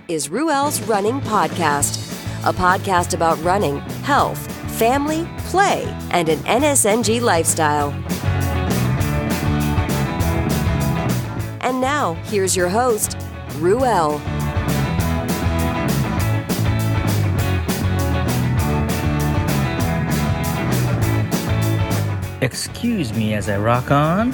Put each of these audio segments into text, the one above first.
is Ruel's Running Podcast, a podcast about running, health, family, play, and an NSNG lifestyle. And now, here's your host, Ruel. Excuse me as I rock on.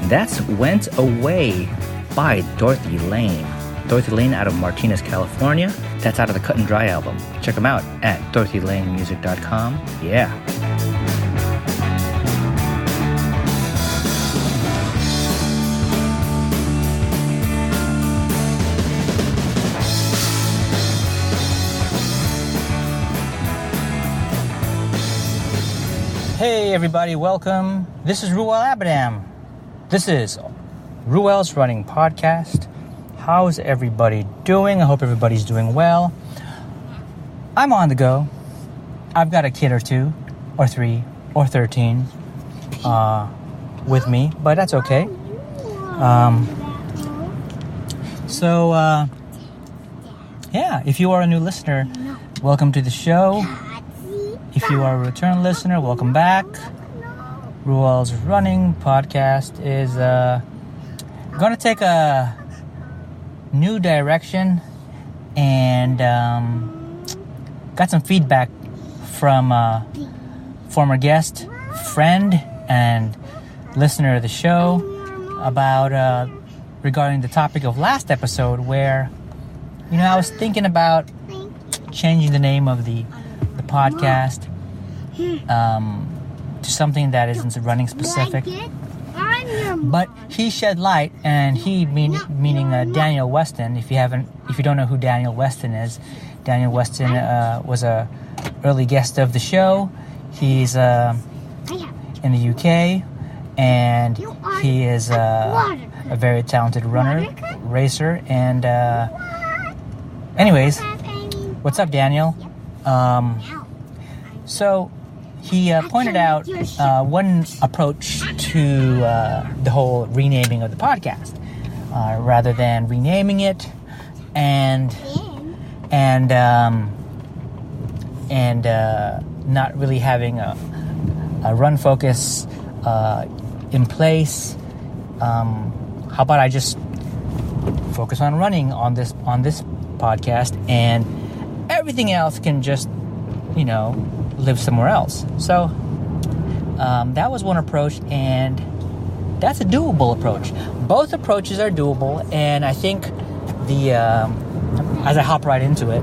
That's Went Away by Dorothy Lane. Dorothy Lane out of Martinez, California. That's out of the Cut and Dry album. Check them out at dorothylanemusic.com. Yeah. Hey everybody, welcome. This is Ruel Abadam. This is Ruel's Running Podcast. How's everybody doing? I hope everybody's doing well. I'm on the go. I've got a kid or two, or 3, or 13 with me, but that's okay. Yeah, if you are a new listener, welcome to the show. If you are a return listener, welcome back. Ruel's Running Podcast is going to take a new direction, and got some feedback from a former guest, friend, and listener of the show about regarding the topic of last episode, where I was thinking about changing the name of the podcast to something that isn't running specific. But he shed light, and he meaning Daniel Weston. If you don't know who Daniel Weston is, Daniel Weston was a early guest of the show. He's in the UK, and he is a very talented runner, racer, and anyways, what's up, Daniel? So he pointed out one approach to the whole renaming of the podcast, rather than renaming it and not really having a run focus in place. How about I just focus on running on this podcast, and everything else can just live somewhere else. So that was one approach, and that's a doable approach. Both approaches are doable, and I think as I hop right into it,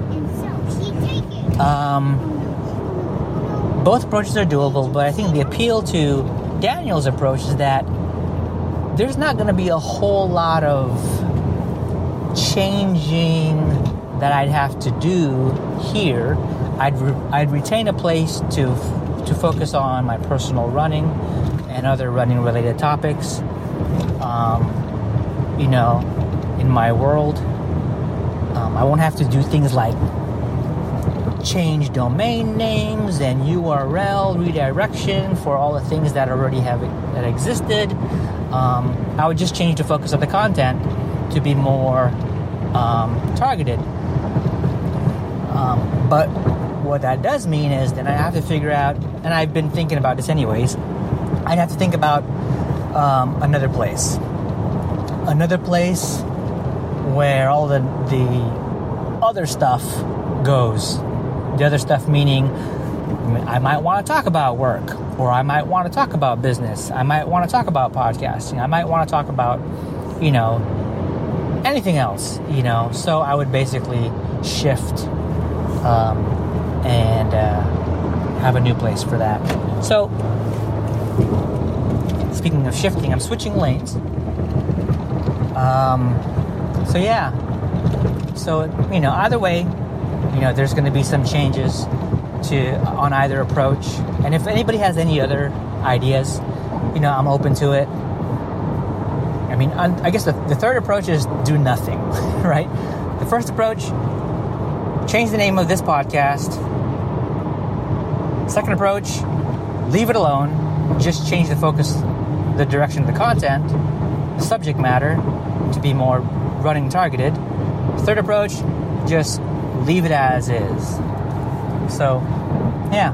both approaches are doable, but I think the appeal to Daniel's approach is that there's not going to be a whole lot of changing that I'd have to do here. I'd retain a place to focus on my personal running and other running related topics. In my world, I won't have to do things like change domain names and URL redirection for all the things that already that existed. I would just change the focus of the content to be more targeted. But what that does mean is then I have to figure out, and I've been thinking about this anyways, I'd have to think about another place where all the other stuff goes. The other stuff meaning I might want to talk about work, or I might want to talk about business, I might want to talk about podcasting, I might want to talk about anything else, so I would basically shift and have a new place for that. So speaking of shifting, I'm switching lanes. Either way, there's going to be some changes on either approach, and if anybody has any other ideas, I'm open to it. I guess the third approach is do nothing, right? The first approach, change the name of this podcast. Second approach, leave it alone. Just change the focus, the direction of the content, the subject matter to be more running targeted. Third approach, just leave it as is. So, yeah.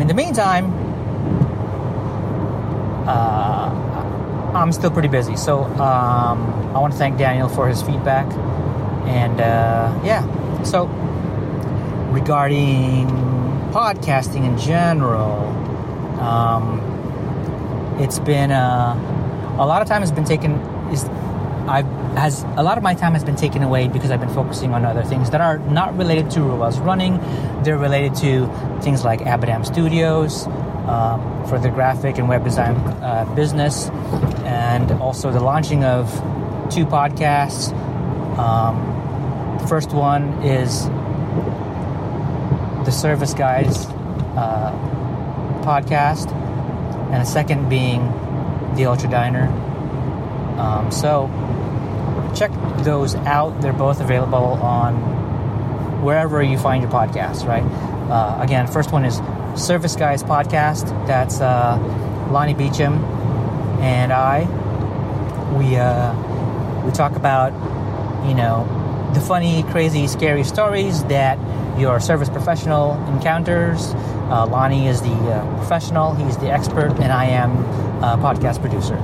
In the meantime, I'm still pretty busy. So, I want to thank Daniel for his feedback. And, so regarding podcasting in general, it's been a lot of time has been taken. A lot of my time has been taken away because I've been focusing on other things that are not related to Ruel's running. They're related to things like Abadam Studios for the graphic and web design business, and also the launching of 2 podcasts. The first one is the Service Guys podcast, and the second being the Ultra Diner. So check those out. They're both available on wherever you find your podcasts, right? Again, first one is Service Guys podcast. That's Lonnie Beecham and I. We talk about, the funny, crazy, scary stories that your service professional encounters. Lonnie is the professional, he's the expert, and I am a podcast producer.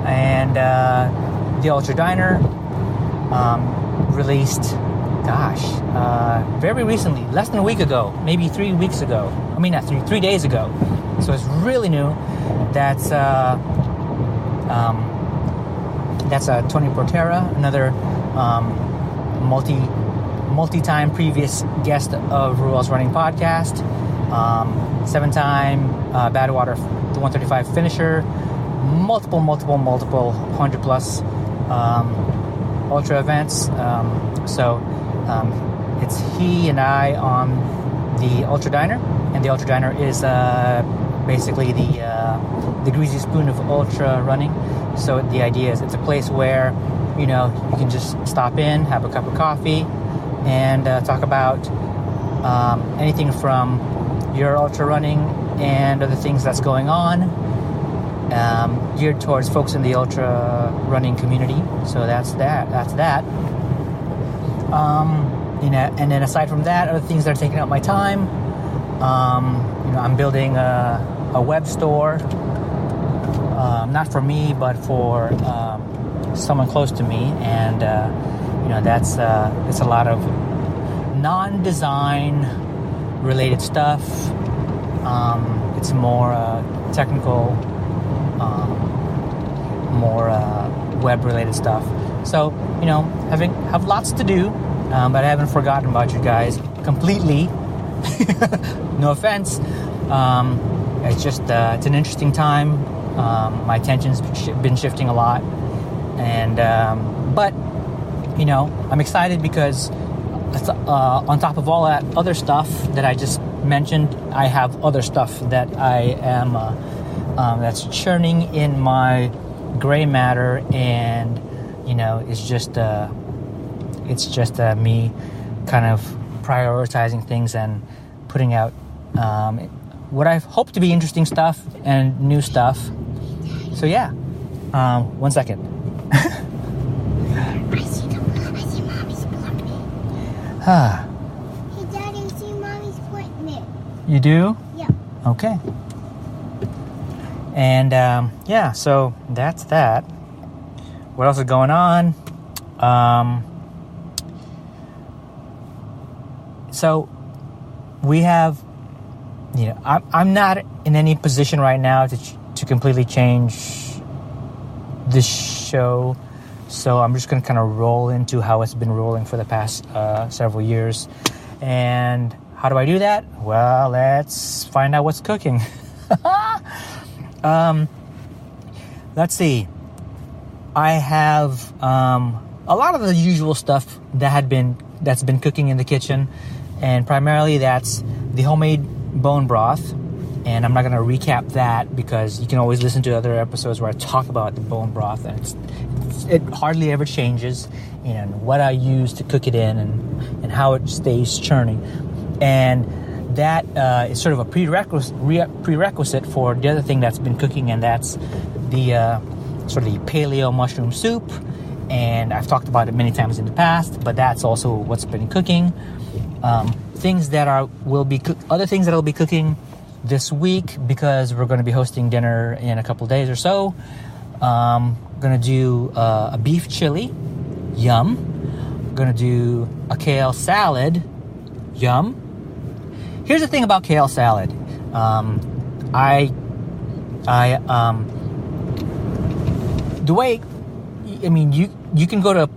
And the Ultra Diner released, very recently, less than a week ago, maybe 3 weeks ago. I mean, not 3 days ago. So it's really new. That's Tony Portera, another multi-time previous guest of Ruel's Running Podcast, 7-time Badwater 135 finisher, multiple 100 plus ultra events. So it's he and I on the Ultra Diner, and the Ultra Diner is basically the greasy spoon of ultra running. So the idea is it's a place where you can just stop in, have a cup of coffee, and talk about anything from your ultra running and other things that's going on, geared towards folks in the ultra running community. So that's that. And then aside from that, other things that are taking up my time, I'm building a web store, not for me, but for someone close to me, and that's it's a lot of non-design related stuff. It's more technical, more web related stuff. So have lots to do, but I haven't forgotten about you guys completely. No offense. It's just it's an interesting time. My attention's been shifting a lot, and but I'm excited because on top of all that other stuff that I just mentioned, I have other stuff that I am that's churning in my gray matter, and it's just me kind of prioritizing things and putting out what I hope to be interesting stuff and new stuff. So yeah, 1 second. I see Mommy's pointing. Hey Daddy, I see Mommy's pointing. You do? Yeah. Okay. And so that's that. What else is going on? So we have, I'm not in any position right now to completely change the show. So I'm just going to kind of roll into how it's been rolling for the past several years. And how do I do that? Well, let's find out what's cooking. Let's see. I have a lot of the usual stuff that's been cooking in the kitchen, and primarily that's the homemade bone broth. And I'm not going to recap that because you can always listen to other episodes where I talk about the bone broth, and it hardly ever changes, what I use to cook it in and how it stays churning. And that is sort of a prerequisite for the other thing that's been cooking, and that's the sort of the paleo mushroom soup and I've talked about it many times in the past, but that's also what's been cooking. Other things that I'll be cooking this week, because we're going to be hosting dinner in a couple days or so. Going to do a beef chili, yum. Going to do a kale salad, yum. Here's the thing about kale salad. You can go to,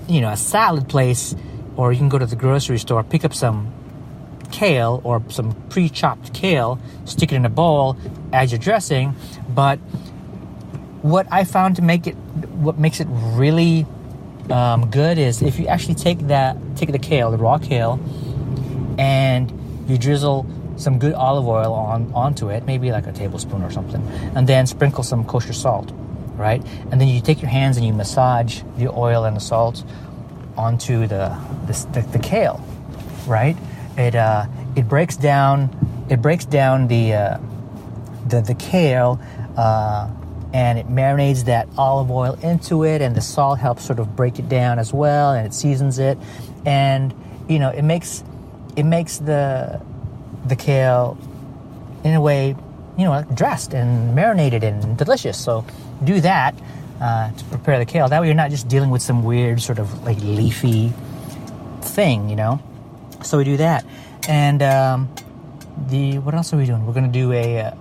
a salad place, or you can go to the grocery store, pick up some kale or some pre-chopped kale, stick it in a bowl, add your dressing. But what I found what makes it really good is if you actually take the kale, the raw kale, and you drizzle some good olive oil onto it, maybe like a tablespoon or something, and then sprinkle some kosher salt, right? And then you take your hands and you massage the oil and the salt onto the kale, right? It breaks down the kale, and it marinates that olive oil into it, and the salt helps sort of break it down as well, and it seasons it, and it makes the kale in a way dressed and marinated and delicious. So do that to prepare the kale. That way you're not just dealing with some weird sort of like leafy thing, So we do that, and what else are we doing? We're gonna do a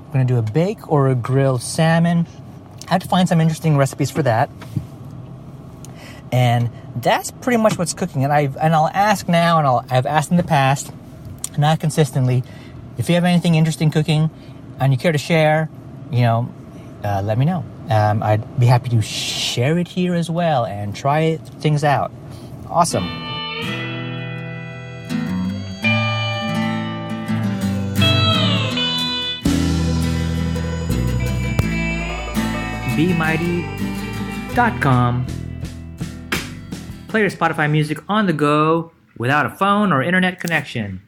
bake or a grilled salmon. I have to find some interesting recipes for that, and that's pretty much what's cooking. And I'll ask now, and I've asked in the past, not consistently, if you have anything interesting cooking and you care to share, let me know. I'd be happy to share it here as well and try things out. Awesome. BeMighty.com. Play your Spotify music on the go without a phone or internet connection.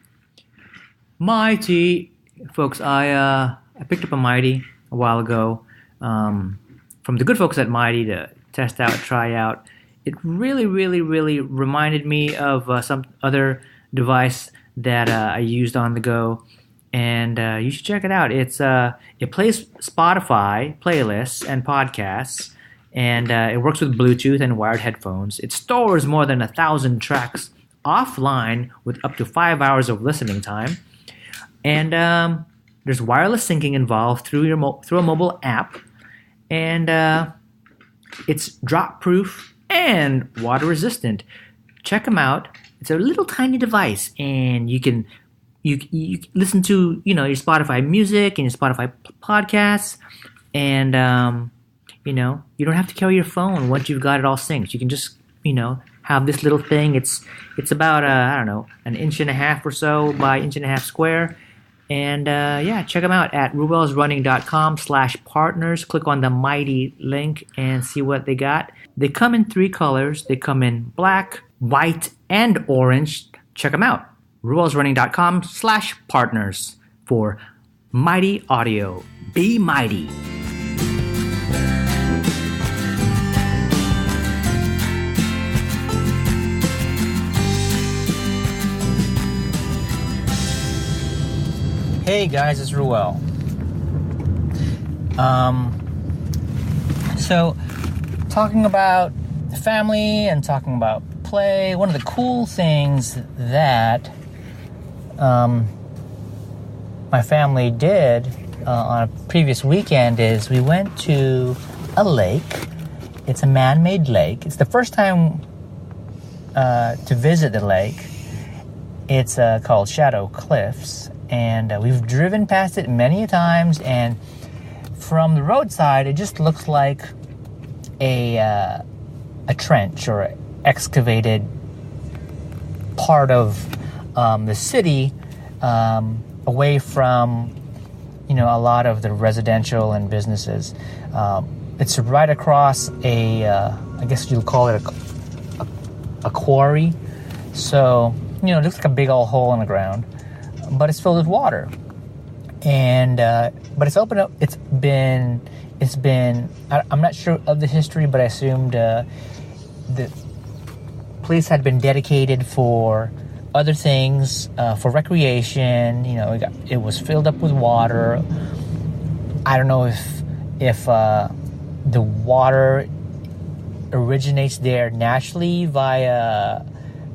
Mighty, folks, I picked up a Mighty a while ago from the good folks at Mighty to test out, try out. It really, really, really reminded me of some other device that I used on the go. And you should check it out. It plays Spotify playlists and podcasts, and it works with Bluetooth and wired headphones. It stores more than 1,000 tracks offline with up to 5 hours of listening time. And there's wireless syncing involved through a mobile app, and it's drop-proof and water-resistant. Check them out. It's a little tiny device, and you can listen to your Spotify music and your Spotify podcasts, and you don't have to carry your phone once you've got it all synced. You can just have this little thing. It's about an inch and a half or so by inch and a half square, and check them out at ruwellsrunning.com/partners. Click on the Mighty link and see what they got. They come in 3 colors. They come in black, white, and orange. Check them out. ruwellsrunning.com/partners for Mighty Audio. Be mighty. Hey guys, it's Ruel. So talking about family and talking about play, one of the cool things that my family did on a previous weekend is we went to a lake. It's a man-made lake. It's the first time to visit the lake. It's called Shadow Cliffs, and we've driven past it many times, and from the roadside it just looks like a trench or excavated part of the city, away from a lot of the residential and businesses. It's right across I guess you'll call it a quarry. So it looks like a big old hole in the ground, but it's filled with water. And but it's opened up. It's been I'm not sure of the history, but I assumed the place had been dedicated for other things, for recreation. It was filled up with water. I don't know if the water originates there naturally via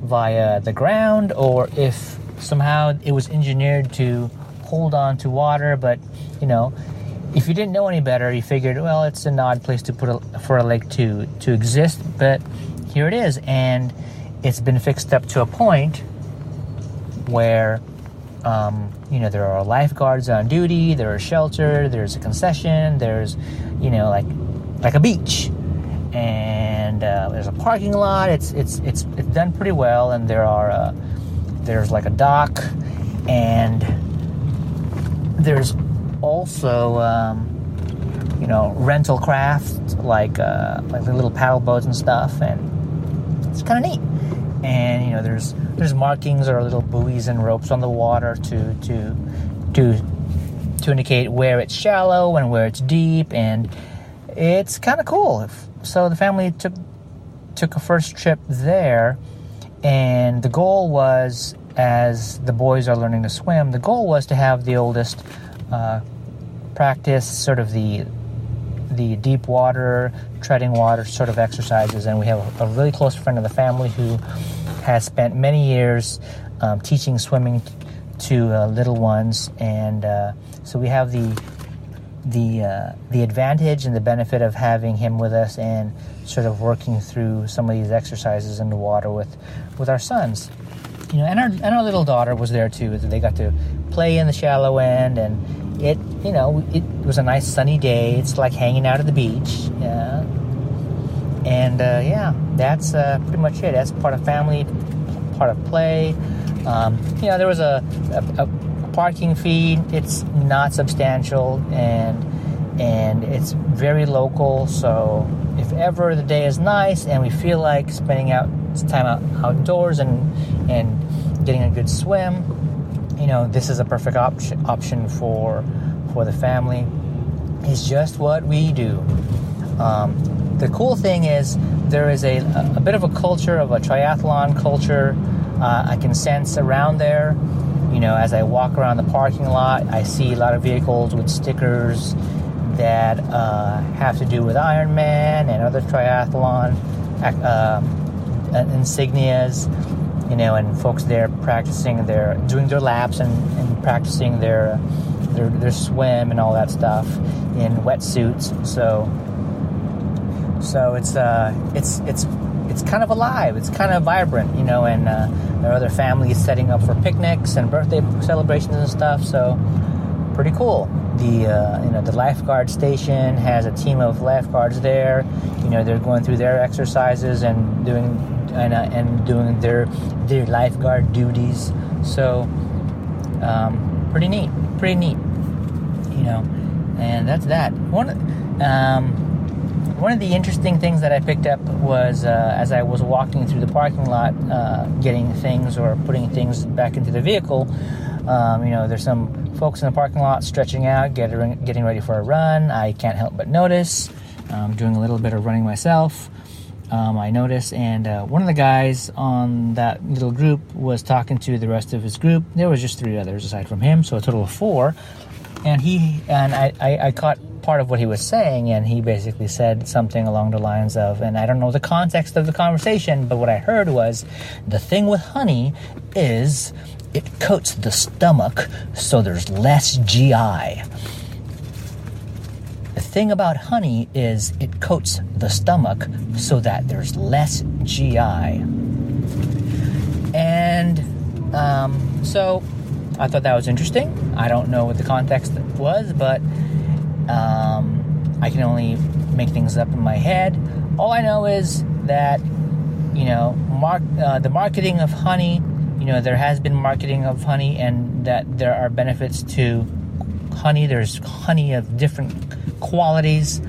the ground, or if somehow it was engineered to hold on to water. But if you didn't know any better, you figured, well, it's an odd place to for a lake to exist. But here it is, and it's been fixed up to a point where there are lifeguards on duty, there's a shelter, there's a concession, there's like a beach, and there's a parking lot. It's done pretty well, and there's like a dock, and there's also rental craft like the little paddle boats and stuff, and it's kind of neat. And there's markings or little buoys and ropes on the water to indicate where it's shallow and where it's deep, and it's kind of cool. So the family took a first trip there, and the goal was, as the boys are learning to swim, the goal was to have the oldest practice sort of the deep water, treading water sort of exercises. And we have a really close friend of the family who has spent many years teaching swimming to little ones, and so we have the advantage and the benefit of having him with us and sort of working through some of these exercises in the water with our sons. And our little daughter was there too. They got to play in the shallow end, and it was a nice sunny day. It's like hanging out at the beach. That's pretty much it. That's part of family, part of play. There was a parking fee. It's not substantial, and it's very local. So if ever the day is nice and we feel like spending time outdoors and getting a good swim, this is a perfect option for the family. It's just what we do. The cool thing is there is a bit of a culture, of a triathlon culture I can sense around there. As I walk around the parking lot, I see a lot of vehicles with stickers that have to do with Ironman and other triathlon insignias, and folks there practicing doing their laps and practicing their swim and all that stuff in wetsuits. So it's kind of alive. It's kind of vibrant, and there are other families setting up for picnics and birthday celebrations and stuff. So pretty cool. The lifeguard station has a team of lifeguards there. They're going through their exercises and doing their lifeguard duties. So pretty neat. And that's that. One of the interesting things that I picked up was as I was walking through the parking lot, getting things or putting things back into the vehicle. There's some folks in the parking lot stretching out, getting ready for a run. I can't help but notice. I'm doing a little bit of running myself. I noticed, and one of the guys on that little group was talking to the rest of his group. There was just 3 others aside from him, so a total of 4. And I caught part of what he was saying, and he basically said something along the lines of, and I don't know the context of the conversation, but what I heard was, the thing with honey is it coats the stomach so there's less GI. The thing about honey is it coats the stomach so that there's less GI. And so I thought that was interesting. I don't know what the context was, but I can only make things up in my head. All I know is that, the marketing of honey, there has been marketing of honey, and that there are benefits to honey. There's honey of different qualities,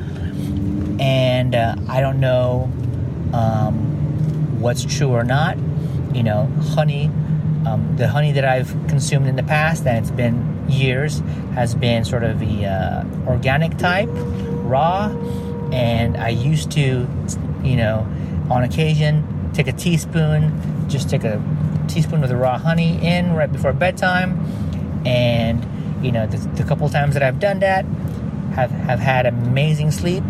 and I don't know what's true or not. Honey, the honey that I've consumed in the past, and it's been years, has been sort of the organic type, raw, and I used to on occasion, take a teaspoon of the raw honey in right before bedtime. And, the couple times that I've done that, have had amazing sleep.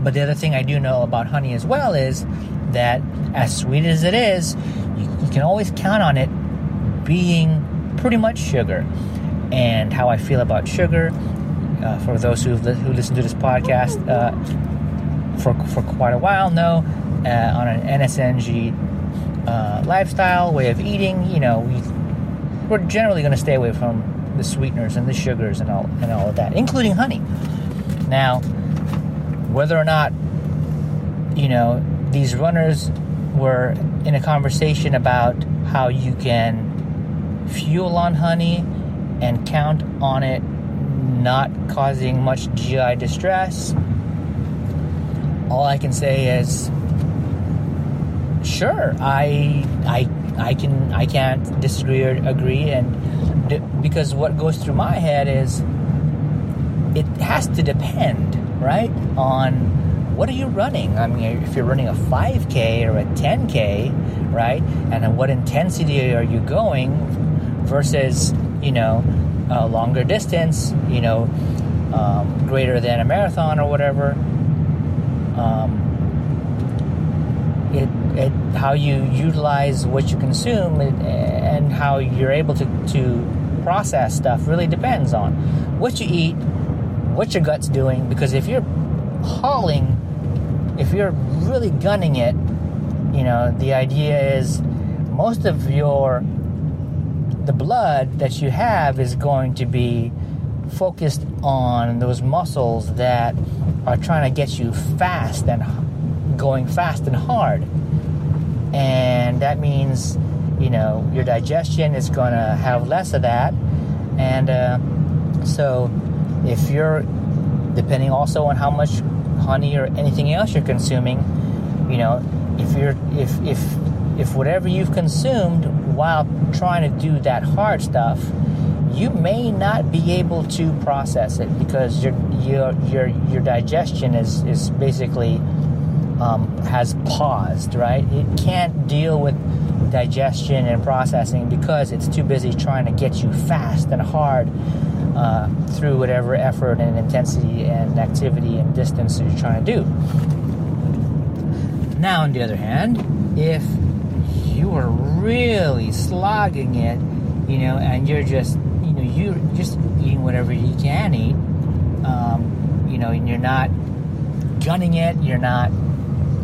But the other thing I do know about honey as well is that as sweet as it is, you can always count on it being pretty much sugar. And how I feel about sugar, for those who listen to this podcast for quite a while know, on an NSNG lifestyle, way of eating, we're generally going to stay away from the sweeteners and the sugars and all of that, including honey. Now, whether or not, these runners were in a conversation about how you can fuel on honey and count on it not causing much GI distress, all I can say is, sure, I can't disagree or agree, and because what goes through my head is it has to depend, right, on what are you running. I mean, if you're running a 5K or a 10K, right, and at what intensity are you going versus, a longer distance, greater than a marathon or whatever. How you utilize what you consume and how you're able to process stuff really depends on what you eat, what your gut's doing. Because if you're really gunning it, the idea is most of the blood that you have is going to be focused on those muscles that are trying to get you fast and going fast and hard. And that means, your digestion is going to have less of that. And so if you're, depending also on how much honey or anything else you're consuming, if whatever you've consumed while trying to do that hard stuff, you may not be able to process it because your digestion is basically has paused, right? It can't deal with digestion and processing because it's too busy trying to get you fast and hard through whatever effort and intensity and activity and distance that you're trying to do. Now, on the other hand, if you are really slogging it, and you're just eating whatever you can eat, and you're not gunning it, you're not,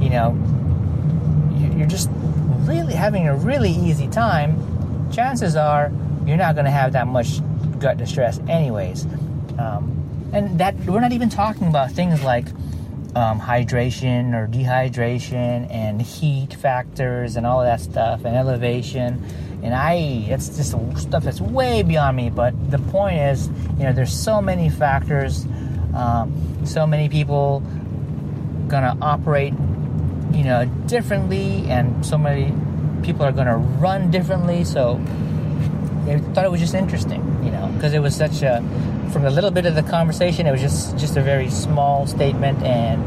you're just really having a really easy time, chances are you're not going to have that much gut distress anyways. And that we're not even talking about things like hydration or dehydration and heat factors and all that stuff and elevation. And it's just stuff that's way beyond me. But the point is, there's so many factors, so many people gonna operate, differently, and so many people are gonna run differently. So I thought it was just interesting, because it was such a, from a little bit of the conversation, it was just a very small statement, and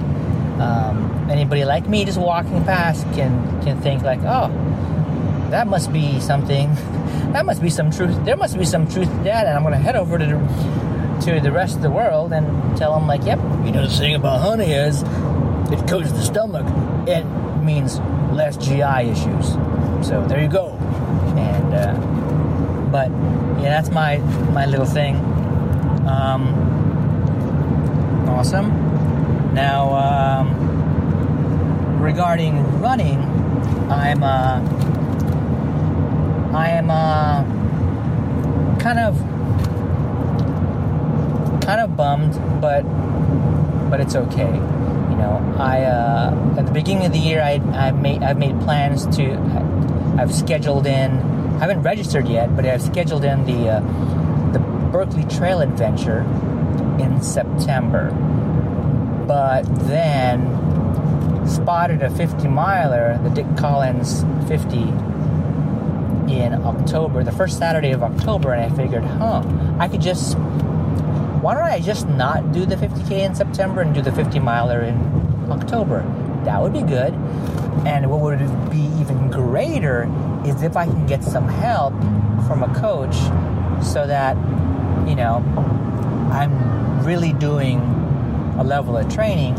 anybody like me just walking past can think like, oh, that must be something, that must be some truth, there must be some truth to that, and I'm going to head over to the rest of the world and tell them like, yep, the thing about honey is it coats the stomach, it means less GI issues, so there you go. And but yeah, that's my little thing. Awesome. Now, regarding running, I am kind of bummed, but it's okay. At the beginning of the year, I've made plans to. I've scheduled in. I haven't registered yet, but I've scheduled in the Berkeley Trail Adventure in September. But then spotted a 50-miler, the Dick Collins 50, in October, the first Saturday of October, and I figured, why don't I just not do the 50K in September and do the 50-miler in October? That would be good. And what would be even greater is if I can get some help from a coach so that, I'm really doing a level of training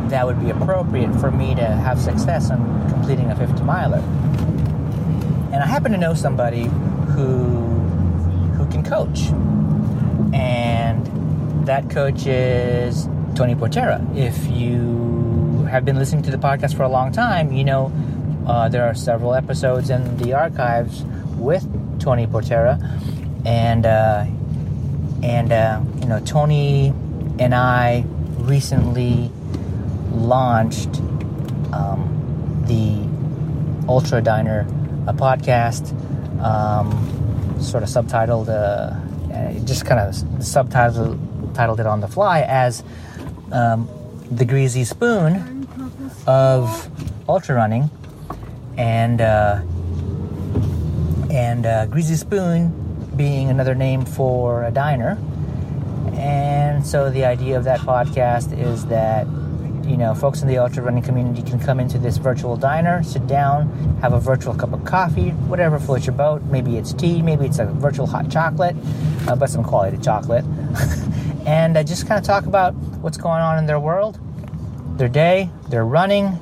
that would be appropriate for me to have success in completing a 50-miler. And I happen to know somebody who can coach. And that coach is Tony Portera. If you have been listening to the podcast for a long time, there are several episodes in the archives with Tony Portera. And Tony and I recently launched the Ultra Diner, a podcast, sort of subtitled, just kind of subtitled it on the fly as the Greasy Spoon of ultra running, and Greasy Spoon being another name for a diner. And so the idea of that podcast is that folks in the ultra running community can come into this virtual diner, sit down, have a virtual cup of coffee, whatever floats your boat. Maybe it's tea, maybe it's a virtual hot chocolate, but some quality chocolate. And just kind of talk about what's going on in their world, their day, their running.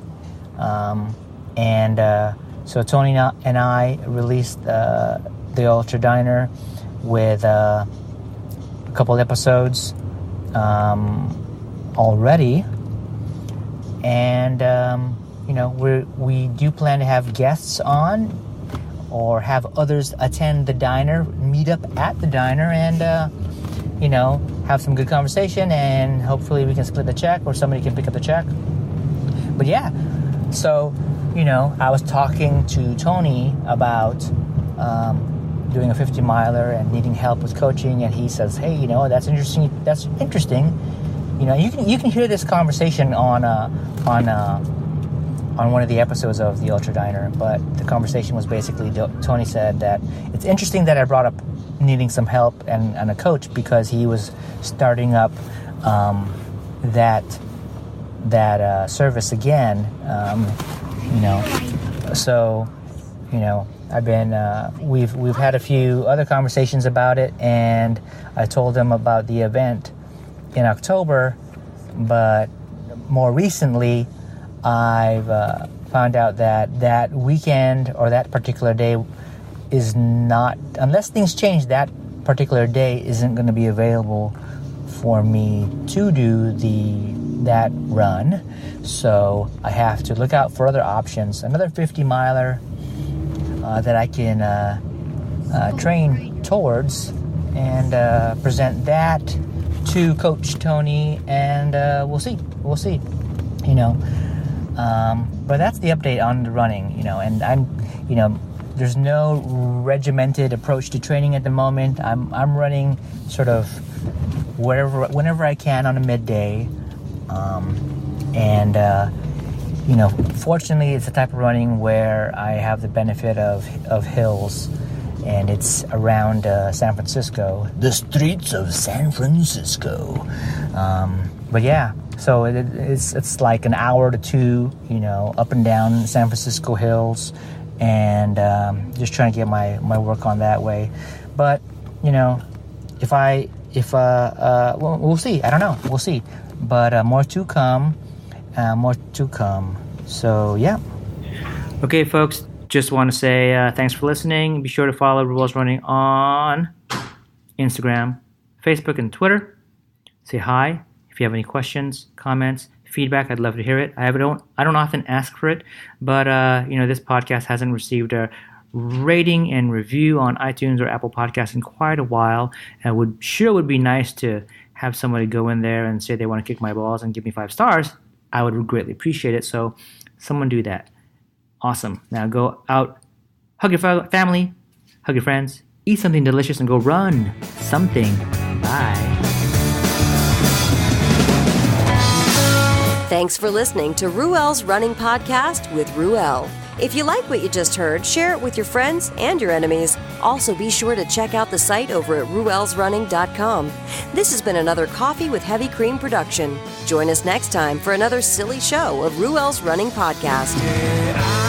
So Tony and I released the Ultra Diner with a couple episodes already. And, we do plan to have guests on or have others attend the diner, meet up at the diner, and, have some good conversation, and hopefully we can split the check or somebody can pick up the check. But yeah, so, I was talking to Tony about doing a 50-miler and needing help with coaching, and he says, hey, that's interesting. That's interesting. You can hear this conversation on one of the episodes of the Ultra Diner, but the conversation was basically, Tony said that it's interesting that I brought up needing some help and a coach because he was starting up that service again. So I've been we've had a few other conversations about it, and I told him about the event in October, but more recently I've found out that weekend or that particular day is not, unless things change, that particular day isn't going to be available for me to do that run. So I have to look out for other options, another 50-miler that I can train towards, and present that to Coach Tony, and we'll see. But that's the update on the running, and I'm, there's no regimented approach to training at the moment. I'm running sort of whenever I can on a midday, fortunately it's the type of running where I have the benefit of hills, and it's around San Francisco, the streets of San Francisco. But yeah, so it's like an hour to two, up and down San Francisco hills, and just trying to get my work on that way. But we'll see. I don't know. We'll see. But more to come. So yeah. Okay, folks. Just want to say thanks for listening. Be sure to follow Ruel's Running on Instagram, Facebook, and Twitter. Say hi. If you have any questions, comments, feedback, I'd love to hear it. I don't often ask for it, but this podcast hasn't received a rating and review on iTunes or Apple Podcasts in quite a while, and would be nice to have somebody go in there and say they want to kick my balls and give me 5 stars. I would greatly appreciate it. So someone do that. Awesome. Now go out, hug your family, hug your friends, eat something delicious, and go run something. Bye. Thanks for listening to Ruel's Running Podcast with Ruel. If you like what you just heard, share it with your friends and your enemies. Also, be sure to check out the site over at ruelsrunning.com. This has been another Coffee with Heavy Cream production. Join us next time for another silly show of Ruel's Running Podcast.